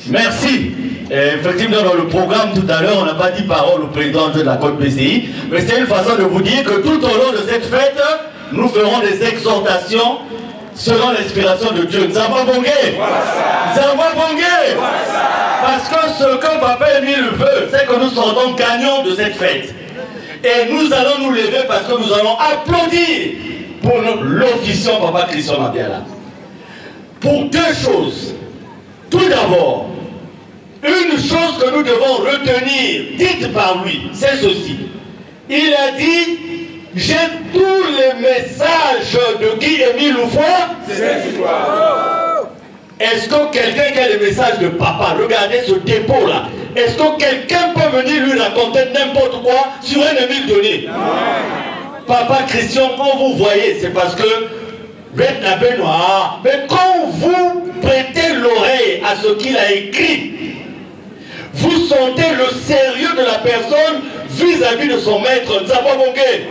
Merci. Effectivement, dans le programme tout à l'heure, on n'a pas dit parole au président de la Côte BCI, mais c'est une façon de vous dire que tout au long de cette fête, nous ferons des exhortations selon l'inspiration de Dieu. Nzamba Bongé. Nzamba Bongé. Parce que ce que Papa Émile veut, c'est que nous sortons gagnants de cette fête. Et nous allons nous lever parce que nous allons applaudir pour l'officiant Papa Christian Mabiala. Pour deux choses. Tout d'abord, une chose que nous devons retenir, dite par lui, c'est ceci. Il a dit, j'ai tous les messages de Guy Émile Loufoy. C'est l'histoire. Est-ce que quelqu'un qui a les messages de papa, regardez ce dépôt-là, est-ce que quelqu'un peut venir lui raconter n'importe quoi sur un Émile donné? Papa Christian, quand vous voyez, c'est parce que mais quand vous prêtez l'oreille à ce qu'il a écrit, vous sentez le sérieux de la personne vis-à-vis de son maître Nzamba Bongé.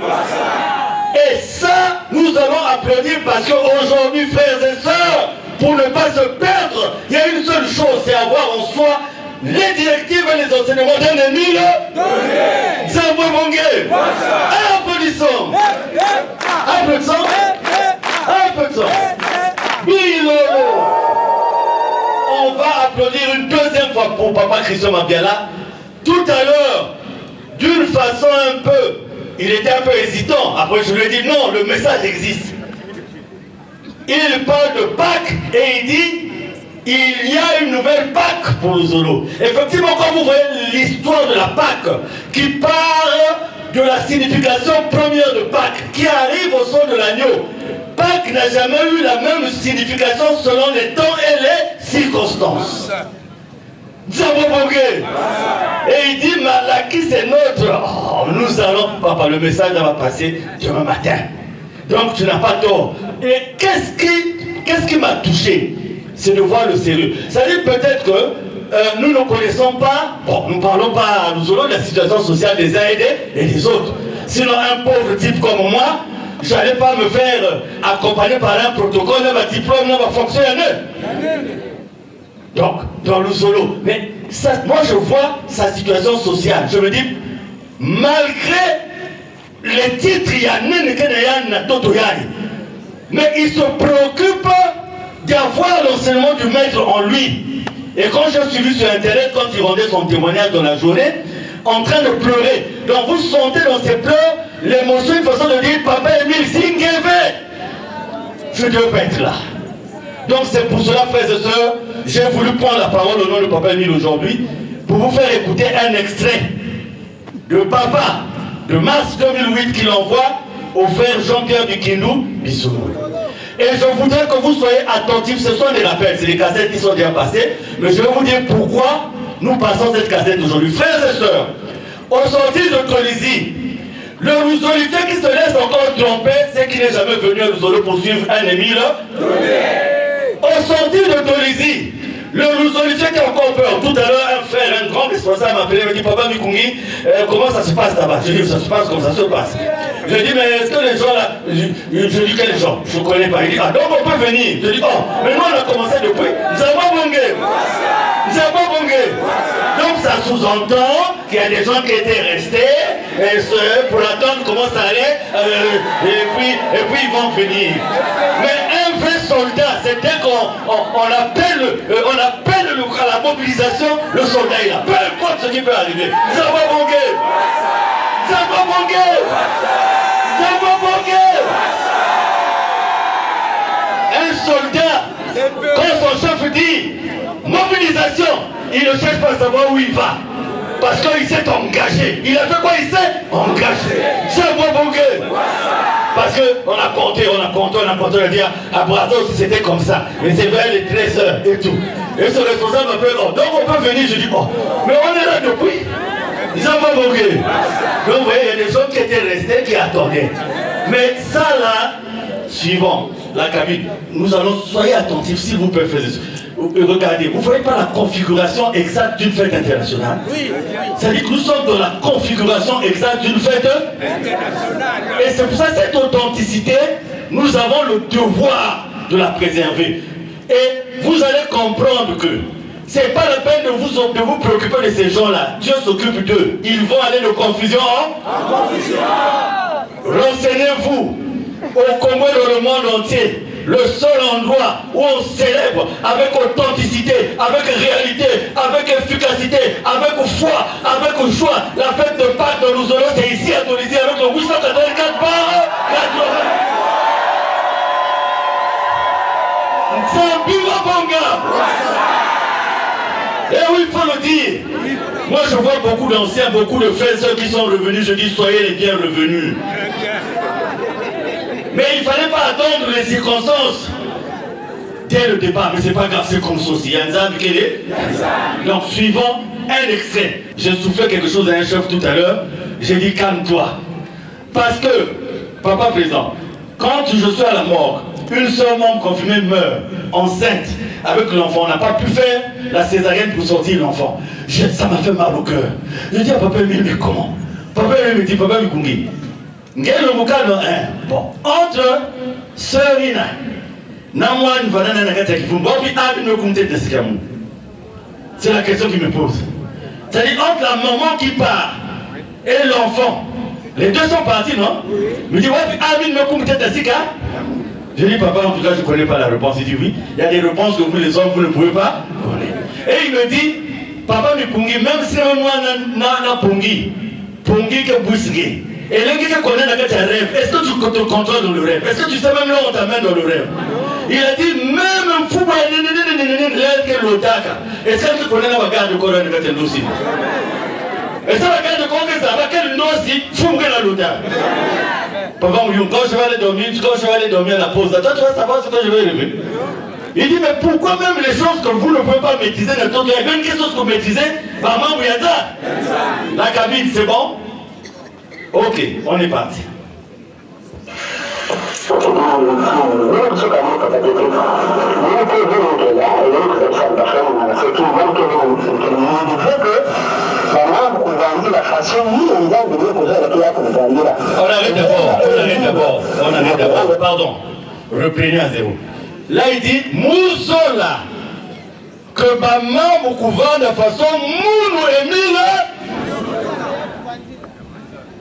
Et ça, nous allons applaudir parce qu'aujourd'hui, frères et sœurs, pour ne pas se perdre, il y a une seule chose, c'est avoir en soi les directives et les enseignements d'un Émile Nzamba Bongé. Applaudissons. Applaudissons. Applaudissons. On va applaudir une deuxième fois pour Papa Christian Mabiala. Tout à l'heure, d'une façon un peu, il était un peu hésitant. Après, je lui ai dit non, le message existe. Il parle de Pâques et il dit il y a une nouvelle Pâques pour le Zolo. Effectivement, quand vous voyez l'histoire de la Pâques qui parle de la signification première de Pâques qui arrive au son de l'agneau, Pâques n'a jamais eu la même signification selon les temps et les circonstances. Nzamba Bongé. Et il dit Malaki c'est notre. Oh, nous allons, papa, le message va passer demain matin. Donc tu n'as pas tort. Et qu'est-ce qui m'a touché? C'est de voir le sérieux. Ça dit peut-être que nous ne connaissons pas, bon, nous ne parlons pas, nous aurons de la situation sociale des uns et des autres. Sinon un pauvre type comme moi, je n'allais pas me faire accompagner par un protocole, un diplôme, un fonctionnaire. Donc, dans le solo. Mais ça, moi, je vois sa situation sociale. Je me dis, malgré les titres, il y a mais il se préoccupe d'avoir l'enseignement du maître en lui. Et quand j'ai suivi sur Internet, quand il rendait son témoignage dans la journée, en train de pleurer. Donc vous sentez dans ses pleurs l'émotion, une façon de dire Papa Émile Zingeve. Je ne pas être là. Donc c'est pour cela, frères et sœurs, j'ai voulu prendre la parole au nom de Papa Émile aujourd'hui pour vous faire écouter un extrait de Papa de mars 2008 qu'il envoie au frère Jean-Pierre Bikindou Bissounou. Et je voudrais que vous soyez attentifs, ce sont des rappels, c'est des cassettes qui sont déjà passées, mais je vais vous dire pourquoi nous passons cette cassette aujourd'hui. Frères et sœurs, au sortir de Tolizi, le Rousolité qui se laisse encore tromper, c'est qu'il n'est jamais venu à Rousolo pour suivre un Émile. Au sortir de Tolizi, le Rousolité qui a encore peur. Tout à l'heure, un frère, un grand responsable m'a appelé, il m'a dit Papa Mikungi, comment ça se passe là-bas? Je dis ça se passe comme ça se passe. Je dis mais est-ce que les gens là, je dis quels gens? Je ne connais pas. Il dit ah donc on peut venir. Je dis oh, mais nous on a commencé depuis. Nzamba Bongé. Nzamba Bongé. Donc ça sous-entend qu'il y a des gens qui étaient restés pour attendre comment ça allait et puis ils vont venir. Mais un vrai soldat, c'est dès qu'on appelle à la mobilisation, le soldat est là. Peu importe ce qui peut arriver. Nzamba Bongé. Nzamba Bongé. Nzamba Bongé. Un soldat, quand son chef dit mobilisation, il ne cherche pas à savoir où il va. Parce qu'il s'est engagé. Il a fait quoi? Il s'est engagé. Nzamba Bongé. Parce qu'on a compté, on a dit à Brazos c'était comme ça. Mais c'est vers les 13 heures et tout. Et ce responsable m'appelle, oh, donc on peut venir, je dis, oh, mais on est là depuis. Nzamba Bongé. Donc vous voyez, il y a des gens qui étaient restés, qui attendaient. Mais ça là, suivant la cabine, nous allons, soyez attentifs s'il vous plaît, frères et sœurs. Regardez, vous ne voyez pas la configuration exacte d'une fête internationale? Oui. C'est-à-dire que nous sommes dans la configuration exacte d'une fête internationale. Et c'est pour ça que cette authenticité, nous avons le devoir de la préserver. Et vous allez comprendre que c'est pas la peine de vous préoccuper de ces gens-là. Dieu s'occupe d'eux. Ils vont aller de confusion en confusion. Renseignez-vous au Congo et dans le monde entier. Le seul endroit où on célèbre avec authenticité, avec réalité, avec efficacité, avec foi, avec joie, la fête de Pâques de Luzolo, c'est ici à Tunisie avec le 884 par Radio. Zambiwa Bonga. Et oui, il faut le dire. Moi, je vois beaucoup d'anciens, beaucoup de frères et sœurs qui sont revenus. Je dis, soyez les bienvenus. Mais il ne fallait pas attendre les circonstances dès le départ. Mais c'est pas grave, c'est comme ça aussi. Donc, suivant un extrait. J'ai soufflé quelque chose à un chef tout à l'heure. J'ai dit, calme-toi. Parce que, papa président, quand je suis à la morgue, une seule membre confirmée meurt, enceinte, avec l'enfant. On n'a pas pu faire la césarienne pour sortir l'enfant. Ça m'a fait mal au cœur. Je dis à papa, mais comment? Papa me dit, papa Mikungi. Bon, entre sœur Ina, Namwan Vanana Nagata Kifumbo, c'est la question qui me pose. C'est-à-dire entre la maman qui part et l'enfant. Les deux sont partis, non? Il me dit, je dis, papa, en tout cas, je ne connais pas la réponse. Il dit, oui, il y a des réponses que vous, les hommes, vous ne pouvez pas connaître. Et il me dit, papa, même si moi, n'a pungi, pungi que bousgué. Et là, quelqu'un connaît tes rêves. Est-ce que tu te contrôles dans le rêve? Est-ce que tu sais même là où on t'amène dans le rêve? Il a dit, même un fou, est-ce que tu connais la bagarre de Corée de Gatendouci? Est-ce que la bagarre de Corée, ça va quel nom si fou que la lota? Papa, quand je vais aller dormir à la pause, toi, tu vas savoir ce que je vais rêver. Il dit, mais pourquoi même les choses que vous ne pouvez pas maîtriser, il y a même quelque chose que vous maîtrisez, maman, vous y a ça? La cabine, c'est bon? Ok, on est parti. On arrête d'abord, pardon, reprenez à zéro. Là il dit, Mouzola, que maman vous couvre de façon mounou et mille.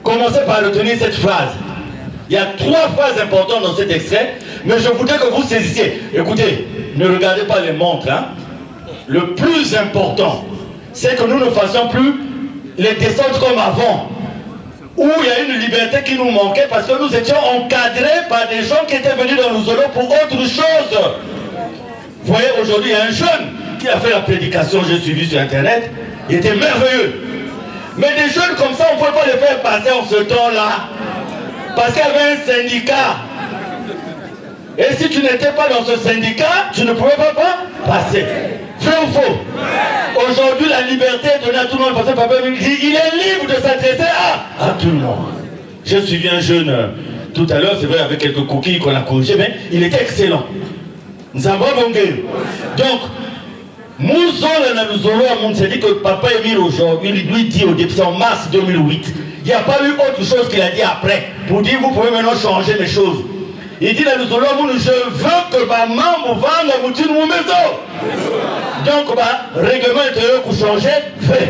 Commencez par retenir cette phrase. Il y a 3 phrases importantes dans cet extrait, mais je voudrais que vous saisissiez. Écoutez, ne regardez pas les montres. Hein. Le plus important, c'est que nous ne fassions plus les descentes comme avant, où il y a une liberté qui nous manquait parce que nous étions encadrés par des gens qui étaient venus dans nos zolos pour autre chose. Vous voyez, aujourd'hui, il y a un jeune qui a fait la prédication, j'ai suivi sur Internet, il était merveilleux. Mais des jeunes comme ça, on ne peut pas les faire passer en ce temps-là. Parce qu'il y avait un syndicat. Et si tu n'étais pas dans ce syndicat, tu ne pouvais pas passer. Vrai ou faux? Aujourd'hui, la liberté est donnée à tout le monde. Parce que papa me dit, il est libre de s'adresser à tout le monde. J'ai suivi un jeune tout à l'heure, c'est vrai, avec quelques coquilles qu'on a corrigées, mais il était excellent. Nous avons bongué. Donc, Mouzola Naluzolo a montré que papa Émile aujourd'hui, il lui dit au début, en mars 2008, il n'y a pas eu autre chose qu'il a dit après, pour dire vous pouvez maintenant changer les choses. Il dit Naluzolo, je veux que ma maman vende la moutine mon maison. Donc, règlement intérieur pour changer, fait.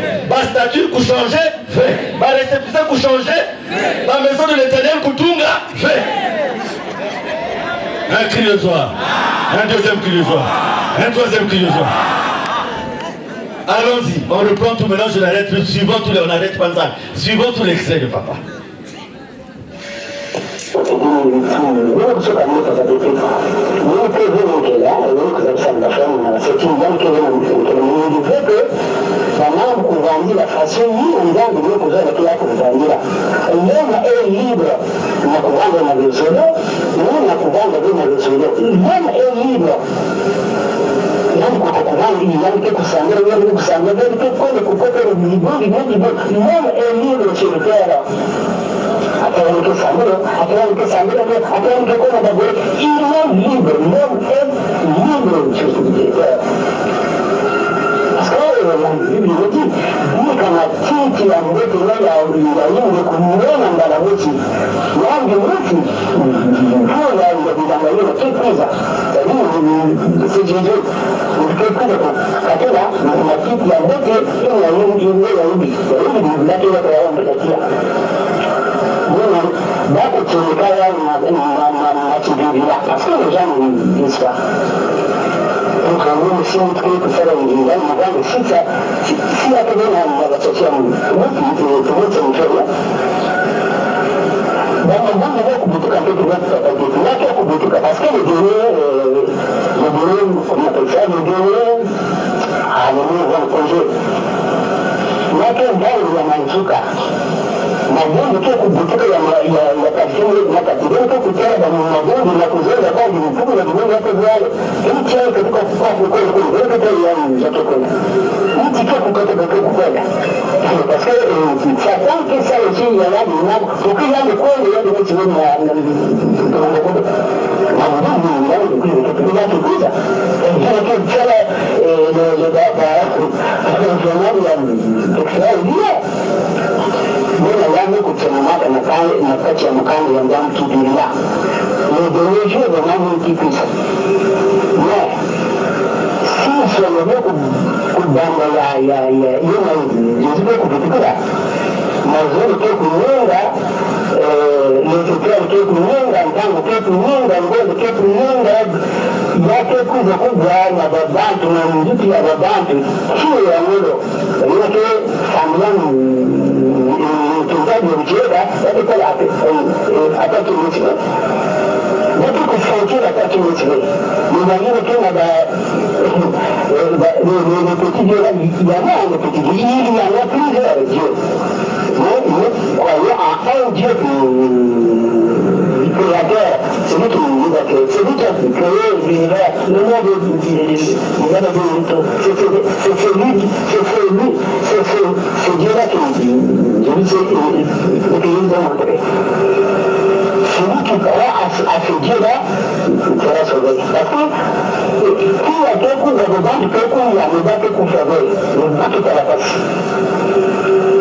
Statut pour changer, fait. Récépissé pour changer, la maison de l'éternel pour tout, fait. Un cri de joie, un deuxième cri de joie, un troisième cri de joie. Allons-y, on reprend tout maintenant, je l'arrête, suivant tous les, on n'arrête pas ça, suivant tous les extraits de papa. parce que les gens ne disent pas. Donc, nous, si on trouve que ça va nous dire, si la télé n'a pas sorti un mot, pour vous, c'est une chose. Dans le monde, on va couper quand on va parce que les données, comment on appelle ça, les données, les données vont congé. Là, quand on va, il y a un truc. Magonjwa tu kubutuka ya matatizo na tatizo kutana na magonjwa na kuzoea kwa mfumo na magonjwa yako yale hii chai katika kwa ya mtoto hii tika kukata kwenda parce que ça tant que ça aussi il y a là pour qu'il y a le coin il y a des petits na Mimi kutemamaka na kati ya mkanda ya ndamu kibiria les derniers jours de même qui puisse mais si je me veux kubanga ya yema nzibe kubitukira mazuri ke kunyonga letokea ke kunyonga mpango ke kunyonga ngozi ke kunyonga yake kuza kubwa na babantu na mziki ya babantu hiyo ya mwelo yake samlamu mtunzaji wa mcheza yake pala ataki mcheza yake kufaukira ataki mcheza mwingine kama le petit Dieu il y a un petit Dieu il y en a plusieurs dieux mais croyez en un Dieu créateur, celui qui nous dit que celui qui a créé l'univers, le monde c'est Dieu-là qui nous dit, le pays nous a montré. Celui qui croit à ce Dieu-là sera sauvé. Parce que s'il y a quelqu'un de dedans, quelqu'un a le bas que vous savez, le bas qui est à la face.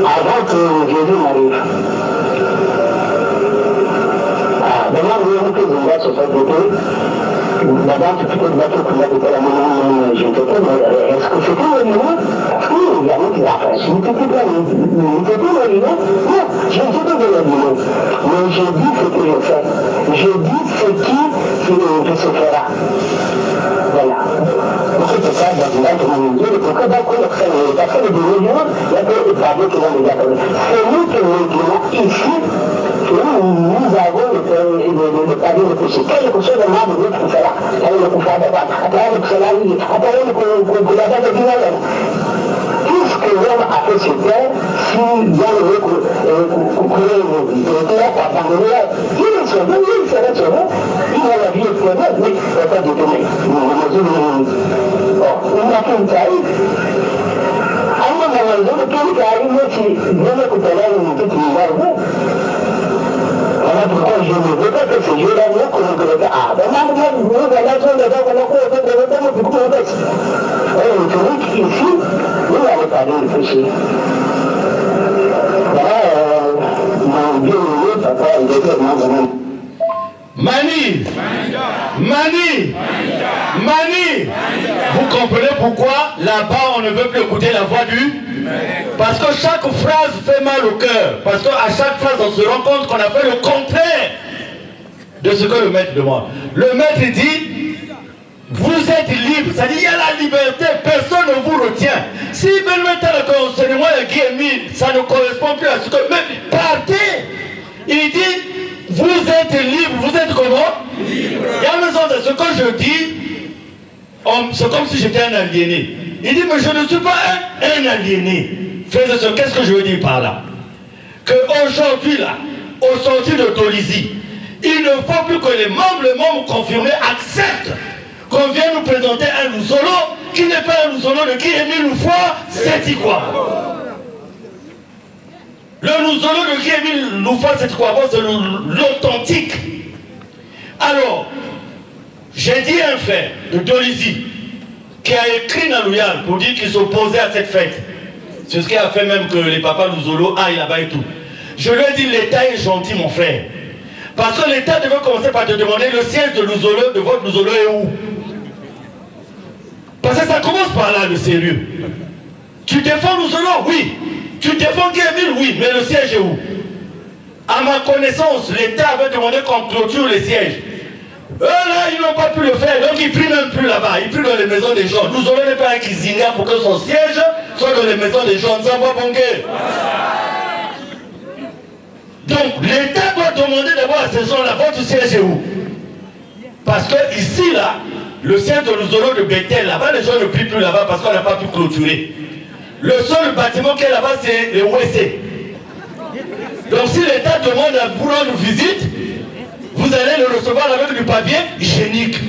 Avant que Jésus n'arrive. Maintenant, vous avez que vous êtes sur cette côté. Madame, tu peux te battre pour la côté de la main, je te dis, mais est-ce que c'est tout le niveau? Parce qu'il y a un qui a fait, je ne peux pas le niveau. Non, je ne sais pas de le niveau. Mais je dis ce que je fais. Je dis ce qui se fera. Voilà. C'est ça, dans la communauté, pourquoi d'accord, parce que le niveau, il y a des travaux qui vont nous dire. C'est nous qui nous ici. Nous avons le pavillon de péché. Quelque chose de mal de notre cela. Allez le coucher d'abord. Attendez le cela, attendez le la date de Noël. Tout ce que l'homme a fait sur terre, s'il y a le couler le terre, abandonner, il est sauvé, il sera sauvé. Il a la vie éternelle, mais il ne va pas détourner. On a fait une taille. Alors, on a le tout qui arrive, si Dieu ne coûte pas une petite misère. Voilà pourquoi je ne veux pas que ce jeu-là ne connaisse pas. Ah, ben là, vous avez la zone de la celui qui ici, nous n'avons pas de péché. Voilà, mon bien-aimé, papa, il était vraiment. Mani, vous comprenez pourquoi là-bas on ne veut plus écouter la voix du? Parce que chaque phrase fait mal au cœur. Parce qu'à chaque phrase on se rend compte qu'on a fait le contraire de ce que le maître demande. Le maître dit, vous êtes libre, c'est-à-dire il y a la liberté, personne ne vous retient. Si ben maintenant le enseignement est guéri, ça ne correspond plus à ce que... Mais partez. Il dit, vous êtes libre, vous êtes comment? Libre. Et à maison de ce que je dis, c'est comme si j'étais un aliéné. Il dit, mais je ne suis pas un aliéné. Faites ce, qu'est-ce que je veux dire par là? Qu'aujourd'hui, là, au sortir de Tolizi, il ne faut plus que les membres confirmés acceptent qu'on vienne nous présenter un Louzolo qui n'est pas un Louzolo de qui Émile Loufoy, c'est quoi? Le Louzolo de qui Émile Loufoy, c'est quoi? Bon, c'est l'authentique. Alors, j'ai dit un frère de Tolizi qui a écrit dans Louyal pour dire qu'il s'opposait à cette fête. C'est ce qui a fait même que les papas Louzolo aillent là-bas et tout. Je lui ai dit, l'État est gentil, mon frère. Parce que l'État devait commencer par te demander le siège de Louzolo, de votre Louzolo est où? Parce que ça commence par là, le sérieux. Tu défends Luzolo, oui. Tu défends Guy-Émile, oui. Mais le siège est où? À ma connaissance, l'État avait demandé qu'on clôture les sièges. Eux là, ils n'ont pas pu le faire, donc ils ne prient même plus là-bas, ils prient dans les maisons des gens. Nous aurons pas un Kizinga pour que son siège soit dans les maisons des gens. Donc l'État doit demander d'abord à ces gens-là, votre siège est où? Parce que ici là, le siège de Luzolo de Bethel, là-bas, les gens ne prient plus là-bas parce qu'on n'a pas pu clôturer. Le seul bâtiment qui est là-bas, c'est le WC. Donc si l'État demande à vous rendre visite, vous allez le recevoir avec du papier hygiénique.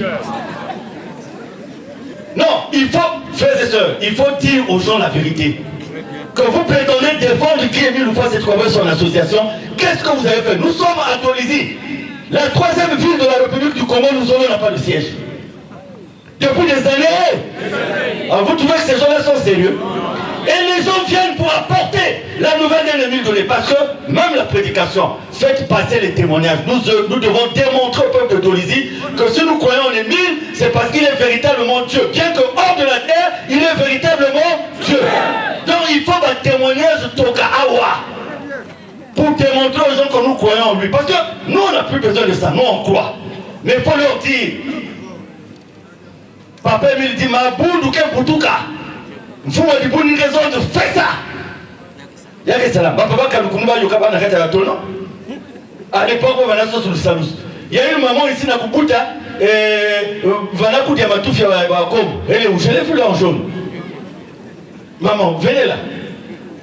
Non, il faut, frères et sœurs, il faut dire aux gens la vérité. Que vous prétendez défendre Guy-Émile Loufa et trouver son association, qu'est-ce que vous avez fait? Nous sommes à Tolizi, la troisième ville de la République du Congo, nous n'a pas de siège. Depuis des années. Alors vous trouvez que ces gens-là sont sérieux? Et les gens viennent pour apporter la nouvelle ennemi donnée. Parce que même la prédication, faites passer les témoignages. Nous devons démontrer au peuple de Tolizi que si nous croyons en Émile, c'est parce qu'il est véritablement Dieu. Bien que hors de la terre, il est véritablement Dieu. Donc il faut un témoignage Toka Awa pour démontrer aux gens que nous croyons en lui. Parce que nous, on n'a plus besoin de ça. Nous, on croit. Mais il faut leur dire. Papa Émile dit, ma boule ou quel boutouka. Vous m'avez dit une raison de faire ça. Il y a que ça là. Papa Kalukumba Yokaba n'a qu'à la tonne. À l'époque, on va la sauce sur le salous. Il y a une maman ici dans Kubuta, voilà coup de Matoufia comme elle est où? Je l'ai vu là en jaune. Maman, venez là.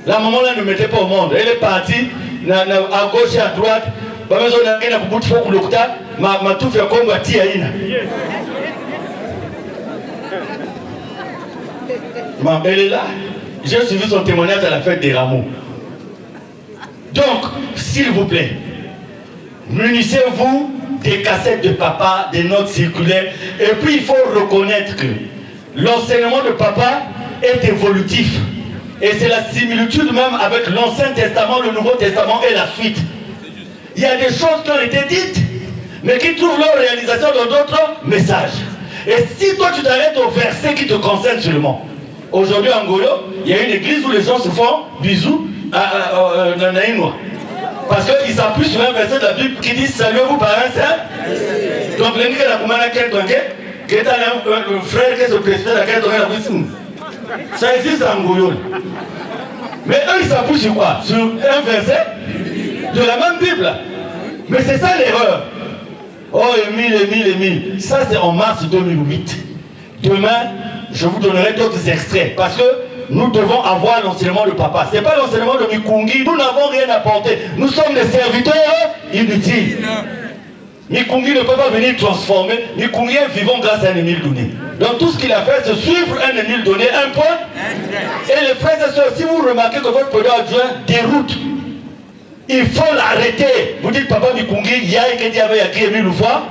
La maman là ne mettait pas au monde. Elle est partie à gauche et à droite. Matoufia comme Tiaïna. Elle est là. J'ai suivi son témoignage à la fête des rameaux. Donc, s'il vous plaît, munissez-vous des cassettes de papa, des notes circulaires. Et puis, il faut reconnaître que l'enseignement de papa est évolutif. Et c'est la similitude même avec l'Ancien Testament, le Nouveau Testament et la suite. Il y a des choses qui ont été dites, mais qui trouvent leur réalisation dans d'autres messages. Et si toi, tu t'arrêtes au verset qui te concerne seulement. Aujourd'hui, en Goyo, il y a une église où les gens se font bisous à Naïnois. Parce qu'ils s'appuient sur un verset de la Bible qui dit saluez-vous par un saint. Donc, l'ennemi de la Koumana qui est un frère qui se précipite à quel ça existe en Goyo. Mais eux, ils s'appuient sur quoi? Sur un verset de la même Bible. Mais c'est ça l'erreur. Oh, Émile. Ça, c'est en mars 2008. Demain, je vous donnerai d'autres extraits. Parce que nous devons avoir l'enseignement de papa. Ce n'est pas l'enseignement de Mikungi. Nous n'avons rien apporté. Nous sommes des serviteurs inutiles. Mikungi ne peut pas venir transformer. Mikungi est vivant grâce à un Émile Donné. Donc tout ce qu'il a fait, c'est suivre un Émile Donné, un point. Et les frères et sœurs, si vous remarquez que votre président adjoint déroute, il faut l'arrêter. Vous dites, papa Mikungi, il y a un qui avait écrit Émile Loufa.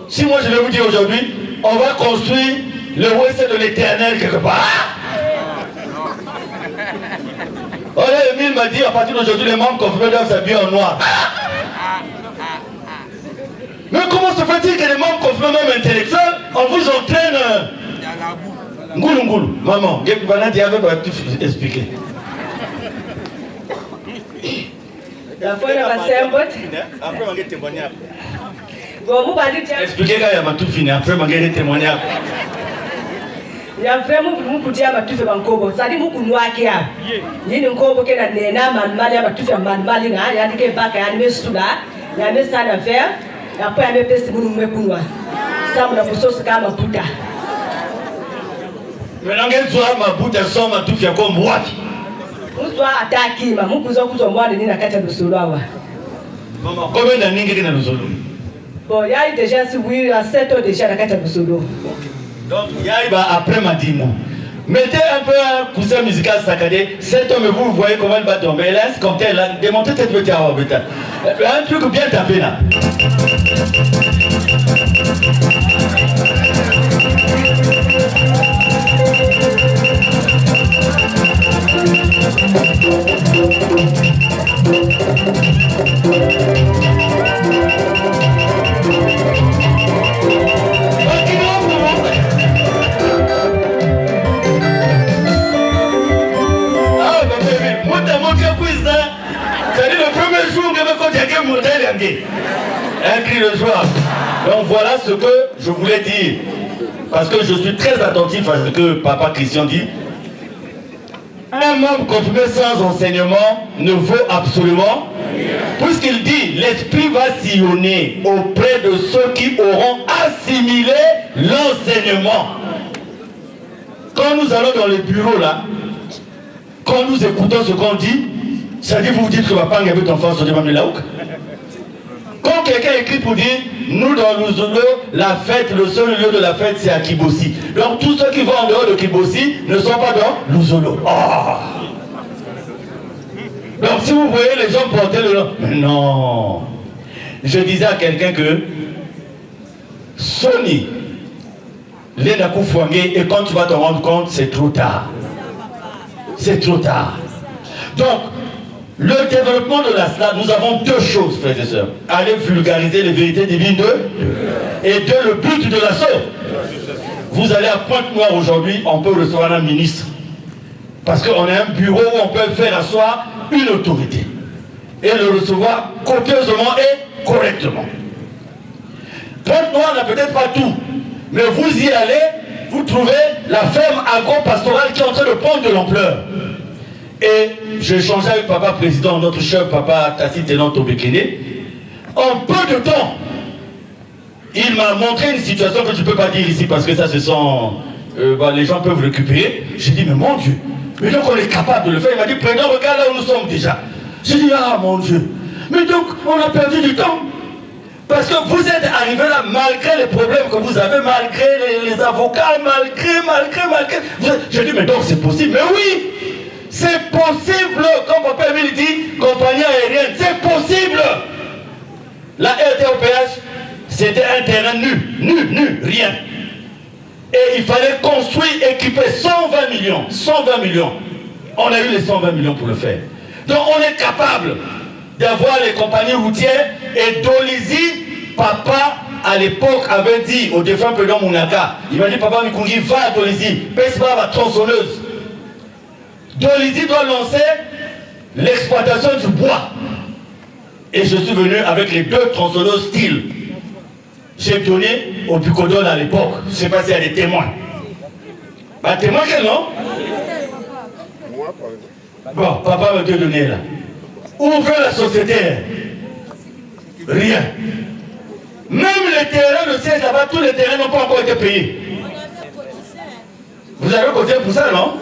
Si moi je vais vous dire aujourd'hui, on va construire le WC de l'Éternel quelque part. Oh là, Émile m'a dit, à partir d'aujourd'hui, les membres confirmés doivent s'habiller en noir. Mais comment se fait-il que les membres confirmés, même intellectuels, on vous entraîne Ngoulou. Maman, Vanadi avait tout expliqué. Après, on va témoigner. Expliquez quand il y a tout fini, après on va témoigner. Il y a vraiment beaucoup de gens qui ont fait un combo. Ça dit beaucoup de noirs qui ont. Il y a un combo qui a été mal, il y a tout fait mal, il y a des bacs, il y a des soudas, il y a des salles à faire. Et après, il y a des pestes pour nous mettre pour nous. Ça, on a fait ça, c'est comme un puta. Maintenant, quel soit ma puta, ça m'a tout fait comme moi. Nous sommes attaqués, mais nous sommes morts de la carte de solo. Maman, combien d'années qu'il y a dans le solo? Bon, il y a déjà, oui, il y a 7 ans déjà dans la carte de solo. Donc, il y a après m'a dit non. Mettez un peu un coussin musical saccadé. Cet homme, vous voyez comment il va tomber. Elle a comme tel, démontez cette petite arbre. Un truc bien tapé là. Un cri de joie. Donc voilà ce que je voulais dire. Parce que je suis très attentif à ce que Papa Christian dit. Un membre confirmé sans enseignement ne vaut absolument, puisqu'il dit l'esprit va sillonner auprès de ceux qui auront assimilé l'enseignement. Quand nous allons dans les bureaux là, quand nous écoutons ce qu'on dit, ça dit vous dites que papa n'a pas d'enfant sur le Laouk. Quand quelqu'un écrit pour dire nous dans Luzolo, la fête, le seul lieu de la fête c'est à Kibossi. Donc tous ceux qui vont en dehors de Kibossi ne sont pas dans Luzolo. Oh. Donc si vous voyez les gens porter le nom, mais non. Je disais à quelqu'un que Sony, Lénakou Fouangé, et quand tu vas te rendre compte, c'est trop tard. C'est trop tard. Donc, le développement de la SLA, nous avons deux choses, frères et sœurs. Aller vulgariser les vérités divines et le but de la sœur. Vous allez à Pointe-Noire aujourd'hui, on peut recevoir un ministre. Parce qu'on a un bureau où on peut faire asseoir une autorité. Et le recevoir copieusement et correctement. Pointe-Noire n'a peut-être pas tout. Mais vous y allez, vous trouvez la ferme agro-pastorale qui est en train de prendre de l'ampleur. Et j'ai échangé avec Papa Président, notre chef, Papa Tassi Tenant Tobekene. En peu de temps, il m'a montré une situation que je ne peux pas dire ici parce que ça, ce sont... les gens peuvent récupérer. J'ai dit, mais mon Dieu, mais donc on est capable de le faire. Il m'a dit, Président, regarde là où nous sommes déjà. J'ai dit, ah mon Dieu, mais donc on a perdu du temps. Parce que vous êtes arrivé là malgré les problèmes que vous avez, malgré les avocats, malgré. J'ai dit, mais donc c'est possible. Mais oui, c'est possible. Comme Papa Emile dit, compagnie aérienne, c'est possible. La RTOPH, c'était un terrain nu, rien. Et il fallait construire, équiper 120 millions. 120 millions. On a eu les 120 millions pour le faire. Donc on est capable d'avoir les compagnies routières. Et Dolizy, papa à l'époque avait dit au défunt président Mounaka, il m'a dit, papa Mikungi, va à Dolizy, pèse pas ma tronçonneuse. Dolizy doit lancer l'exploitation du bois. Et je suis venu avec les deux tronçonneuses style. J'ai donné au Bucodol à l'époque. Je ne sais pas s'il y a des témoins. Bah, témoins quel nom? Bon, papa m'a donné là. Ouvrez la société. Rien. Même les terrains de siège là-bas, tous les terrains n'ont pas encore été payés. Vous avez cotisé pour ça, non?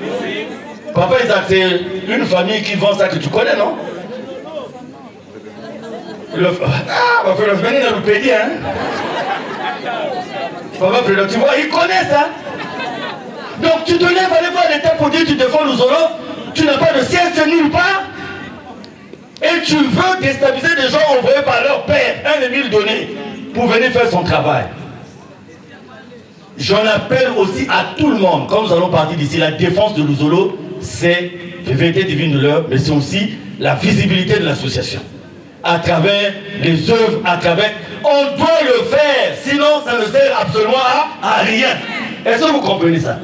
Papa, c'est une famille qui vend ça que tu connais, non? Ah, le venir dans le pays, hein? Papa, tu vois, il connaît ça. Donc tu te lèves, aller voir l'État pour dire tu défends Luzolo, tu n'as pas de siège nulle part. Et tu veux déstabiliser des gens envoyés par leur père, 1 000 donnés, pour venir faire son travail. J'en appelle aussi à tout le monde, quand nous allons partir d'ici, la défense de Luzolo, c'est la vérité divine de l'heure, mais c'est aussi la visibilité de l'association. À travers les œuvres, à travers... On doit le faire, sinon ça ne sert absolument à rien. Est-ce que vous comprenez ça?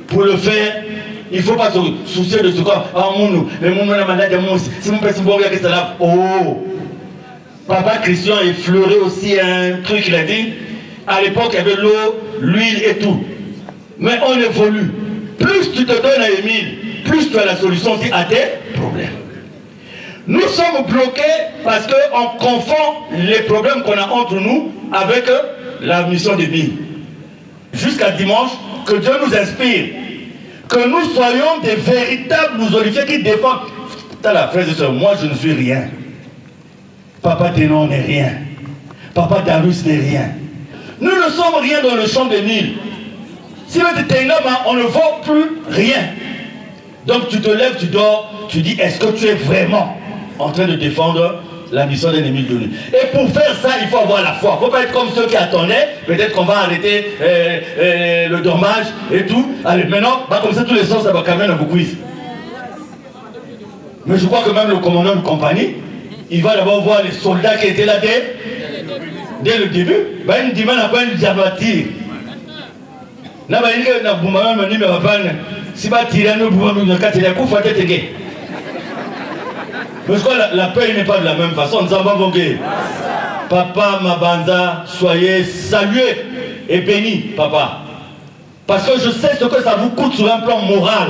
Pour le faire, il ne faut pas se soucier de ce corps. Ah, mais mon malade, si mon père se voit, qu'est-ce que ça? Oh! Papa Christian a effleuré aussi un truc, il a dit, à l'époque, il y avait l'eau, l'huile et tout. Mais on évolue. Plus tu te donnes à Émile, plus tu as la solution aussi à tes problèmes. Nous sommes bloqués parce qu'on confond les problèmes qu'on a entre nous avec la mission d'Émile. Jusqu'à dimanche, que Dieu nous inspire. Que nous soyons des véritables Luzolifiens qui défendent. T'as la frère et soeur, moi je ne suis rien. Papa Ténon n'est rien. Papa Darus n'est rien. Nous ne sommes rien dans le champ d'Émile. Si tu es un homme, on ne vaut plus rien. Donc tu te lèves, tu dors, tu dis, est-ce que tu es vraiment en train de défendre la mission d'un Émile Denis? Et pour faire ça, il faut avoir la foi. Il ne faut pas être comme ceux qui attendaient. Peut-être qu'on va arrêter le dommage et tout. Allez, maintenant, bah, comme ça, tous les sens, ça va quand même un beaucoup. Mais je crois que même le commandant de compagnie, il va d'abord voir les soldats qui étaient là dès le début. Bah, il dit, n'a pas une diabatir. N'a pas une si va tirer un boumama, il y a un coup, il faut être. Parce que la paix n'est pas de la même façon. Papa Mabanza, soyez salués et bénis, papa. Parce que je sais ce que ça vous coûte sur un plan moral.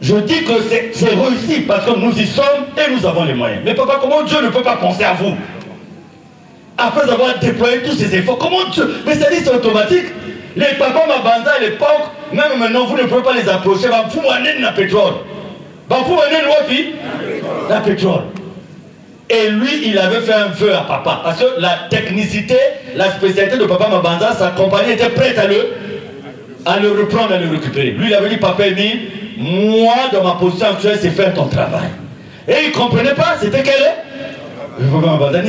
Je dis que c'est réussi parce que nous y sommes et nous avons les moyens. Mais papa, comment Dieu ne peut pas penser à vous? Après avoir déployé tous ces efforts, comment Dieu... Mais c'est automatique. Les papas Mabanza à l'époque, même maintenant, vous ne pouvez pas les approcher. Vous m'amenez la pétrole. Vous m'amenez la pétrole. Et lui, il avait fait un vœu à papa. Parce que la technicité, la spécialité de papa Mabanza, sa compagnie était prête à le reprendre, à le récupérer. Lui, il avait dit, papa Émile, moi, dans ma position actuelle, c'est faire ton travail. Et il ne comprenait pas, c'était quel est le papa Mabanza,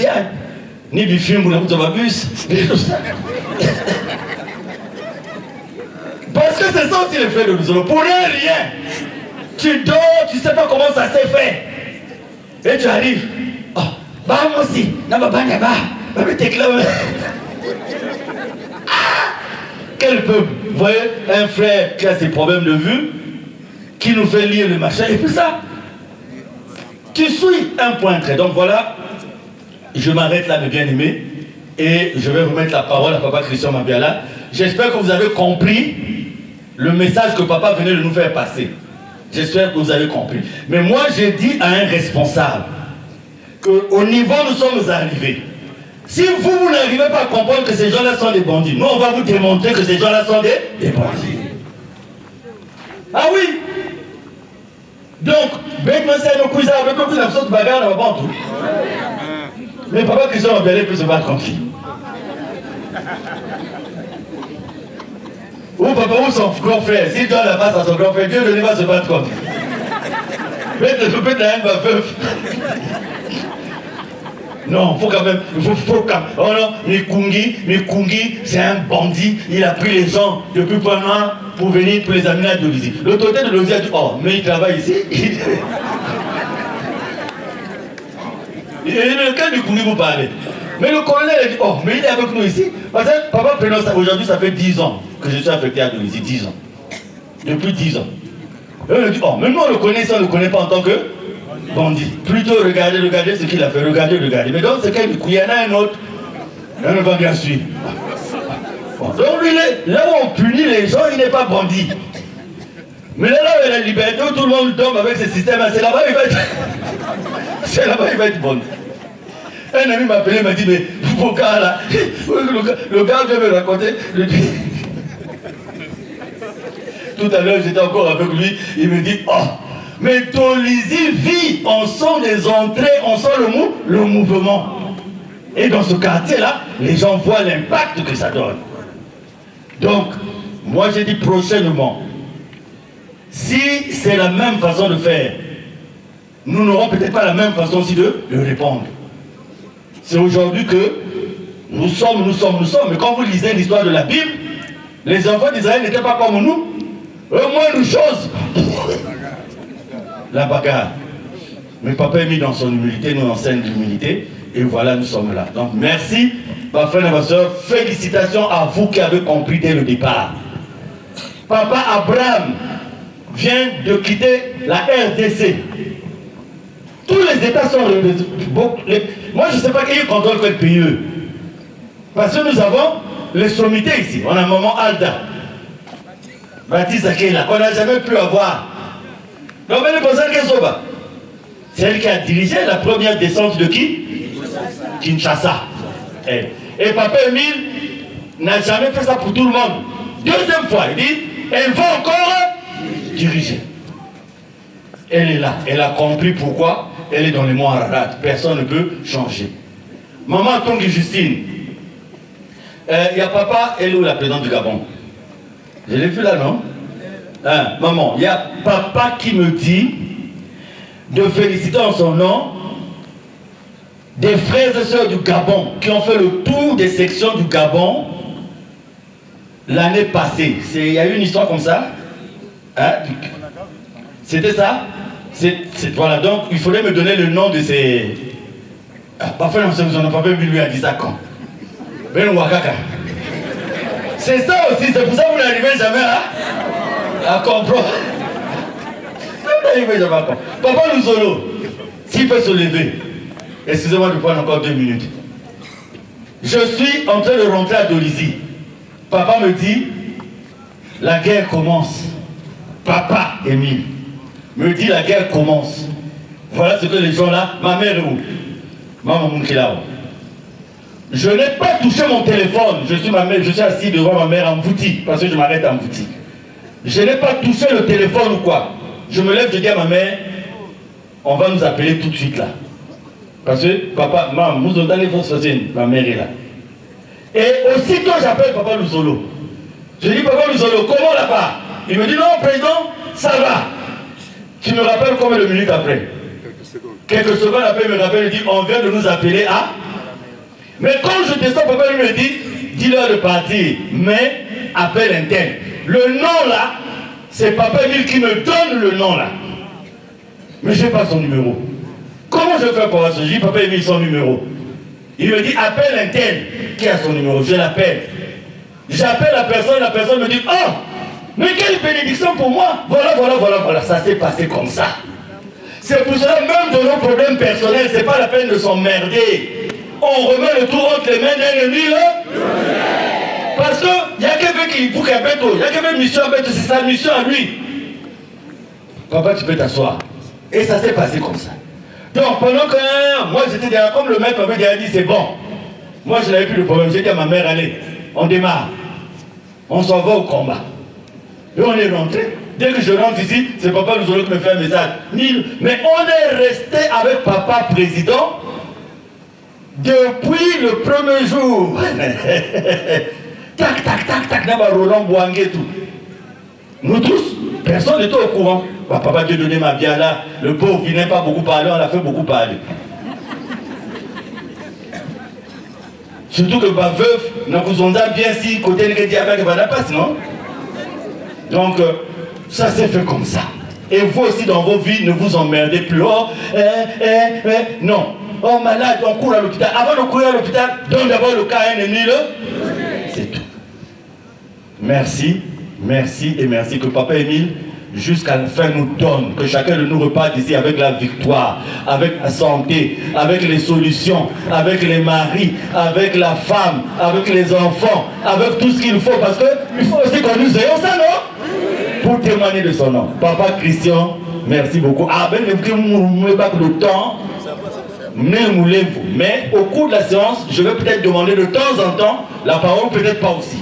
ni du film ou la bus, ni tout ça. Parce que c'est ça aussi le fait de nous. Pour rien. Tu dors, tu ne sais pas comment ça s'est fait. Et tu arrives. Oh, bah moi aussi. Quel peuple. Vous voyez, un frère qui a ses problèmes de vue, qui nous fait lire le machin, et puis ça. Tu suis un point très. Donc voilà, je m'arrête là, mes bien-aimés, et je vais remettre la parole à papa Christian Mabiala. J'espère que vous avez compris le message que papa venait de nous faire passer. J'espère que vous avez compris. Mais moi, j'ai dit à un responsable qu'au niveau où nous sommes arrivés, si vous n'arrivez pas à comprendre que ces gens-là sont des bandits, nous, on va vous démontrer que ces gens-là sont des bandits. Ah oui. Donc, mais papa Christian Mabiala peut se battre contre lui. Ou papa ou son grand frère, s'il donne la passe à son grand frère, Dieu ne va se battre contre. Mais de couper de la haine, ma veuve. Non, faut quand même, faut quand même. Oh non, Mikungi, c'est un bandit, il a pris les gens depuis Pointe-Noire pour venir pour les amener à Dolisie. L'autorité de Dolisie a dit, oh, mais il travaille ici. Et lequel Mikungi vous parlez? Mais le colonel a dit, oh, mais il est avec nous ici. Parce que papa prénom, aujourd'hui, ça fait 10 ans que je suis affecté à Dolisie, 10 ans. Depuis 10 ans. Et on a dit, oh, mais nous on le connaît, ça on ne le connaît pas en tant que bandit. Plutôt regardez ce qu'il a fait, regardez. Mais donc c'est qu'il y en a un autre, on va bien suivre. Bon, donc lui, là où on punit les gens, il n'est pas bandit. Mais là où il y a la liberté, où tout le monde tombe avec ce système, c'est là-bas il va être... c'est là-bas il va être bandit. Un ami m'a appelé, m'a dit, mais vos gars là, le gars vient me raconter, tout à l'heure j'étais encore avec lui, il me dit, oh, mais Dolisie vit, on sent les entrées, on sent le mouvement. Et dans ce quartier-là, les gens voient l'impact que ça donne. Donc, moi j'ai dit prochainement, si c'est la même façon de faire, nous n'aurons peut-être pas la même façon aussi de répondre. C'est aujourd'hui que nous sommes. Mais quand vous lisez l'histoire de la Bible, les enfants d'Israël n'étaient pas comme nous. Au moins une chose, la bagarre. Mais papa est mis dans son humilité, nous enseigne l'humilité, et voilà, nous sommes là. Donc merci, ma frère et ma soeur, félicitations à vous qui avez compris dès le départ. Papa Abraham vient de quitter la RDC. Tous les États sont... Moi, je ne sais pas qui contrôle quel pays. Parce que nous avons les sommités ici. On a maman Alda, Baptiste Akela, qu'on n'a jamais pu avoir. Donc, c'est elle qui a dirigé la première descente de qui? Kinshasa. Et papa Émile n'a jamais fait ça pour tout le monde. Deuxième fois, il dit, elle va encore diriger. Elle est là. Elle a compris pourquoi elle est dans les monts Ararat. Personne ne peut changer. Maman Tongi Justine. Il y a papa, elle est où la présidente du Gabon? Je l'ai vu là, non? Maman, il y a papa qui me dit de féliciter en son nom des frères et sœurs du Gabon qui ont fait le tour des sections du Gabon l'année passée. Il y a eu une histoire comme ça? C'était ça? Voilà, donc il faudrait me donner le nom de ces... Parfois, vous n'en avez pas vu, lui a dit ça quand? Ben Wakaka. C'est ça aussi, c'est pour ça que vous n'arrivez jamais à comprendre. Vous n'arrivez jamais à comprendre. Papa Luzolo, S'il peut se lever. Excusez-moi de prendre encore 2 minutes. Je suis en train de rentrer à Dolisie. Papa me dit, la guerre commence. Papa, Émile, me dit, la guerre commence. Voilà ce que les gens là, ma mère est où? Maman Moukilao. Je n'ai pas touché mon téléphone. Je suis assis devant ma mère en boutique, parce que je m'arrête en boutique. Je n'ai pas touché le téléphone ou quoi. Je me lève, je dis à ma mère, on va nous appeler tout de suite là. Parce que papa, maman, nous avons donné ma mère est là. Et aussitôt j'appelle papa Louzolo. Je dis, papa Louzolo, comment là-bas? Il me dit, non, président, ça va. Tu me rappelles combien de minutes après? Quelques secondes après, il me rappelle, il dit, on vient de nous appeler à... Mais quand je descends, papa lui me dit, dis-leur de partir, mais appelle un tel. Le nom là, c'est papa Émile qui me donne le nom là. Mais je n'ai pas son numéro. Comment je fais pour ça? Je dis, papa Émile, son numéro. Il me dit, appelle un tel qui a son numéro. Je l'appelle. J'appelle la personne me dit, oh, mais quelle bénédiction pour moi. Voilà. Ça s'est passé comme ça. C'est pour cela, même dans nos problèmes personnels, c'est pas la peine de s'emmerder. On remet le tout entre les mains d'un ennemi là. Parce qu'il y a quelqu'un qui boucle un bateau, il y a quelqu'un mission à bateau, c'est sa mission à lui. Papa, tu peux t'asseoir. Et ça s'est passé comme ça. Donc pendant que moi j'étais derrière, comme le maître m'avait déjà dit, c'est bon. Moi je n'avais plus de problème. J'ai dit à ma mère, allez, on démarre. On s'en va au combat. Et on est rentré. Dès que je rentre ici, c'est papa Louzolo qui me fait un message. Mais on est resté avec papa président depuis le premier jour. Tac, là-bas, Roland Bouangé et tout. Nous tous, personne n'était au courant. Bah, papa Dieu donné ma bien là, le pauvre, il n'aime pas beaucoup parler, on l'a fait beaucoup parler. Surtout que ma veuve, nous avons bien si, côté de diabète, va la passe, non? Donc, ça s'est fait comme ça. Et vous aussi, dans vos vies, ne vous emmerdez plus. Oh, non. Oh, malade, on court à l'hôpital. Avant de courir à l'hôpital, donne d'abord le cas à un ennemi, c'est tout. Merci que Papa Émile, jusqu'à la fin, nous donne, que chacun de nous reparte ici avec la victoire, avec la santé, avec les solutions, avec les maris, avec la femme, avec les enfants, avec tout ce qu'il faut, parce qu'il faut aussi qu'on nous ayons ça, non? Pour témoigner de son nom. Papa Christian, merci beaucoup. Ah ben, vous pas le temps. Mais au cours de la séance, je vais peut-être demander de temps en temps la parole, peut-être pas aussi.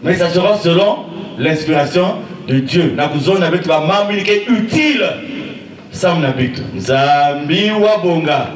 Mais ça sera selon l'inspiration de Dieu. Nakuzon avec la mamie qui est utile. Sam Nabit. Zambi Wabonga.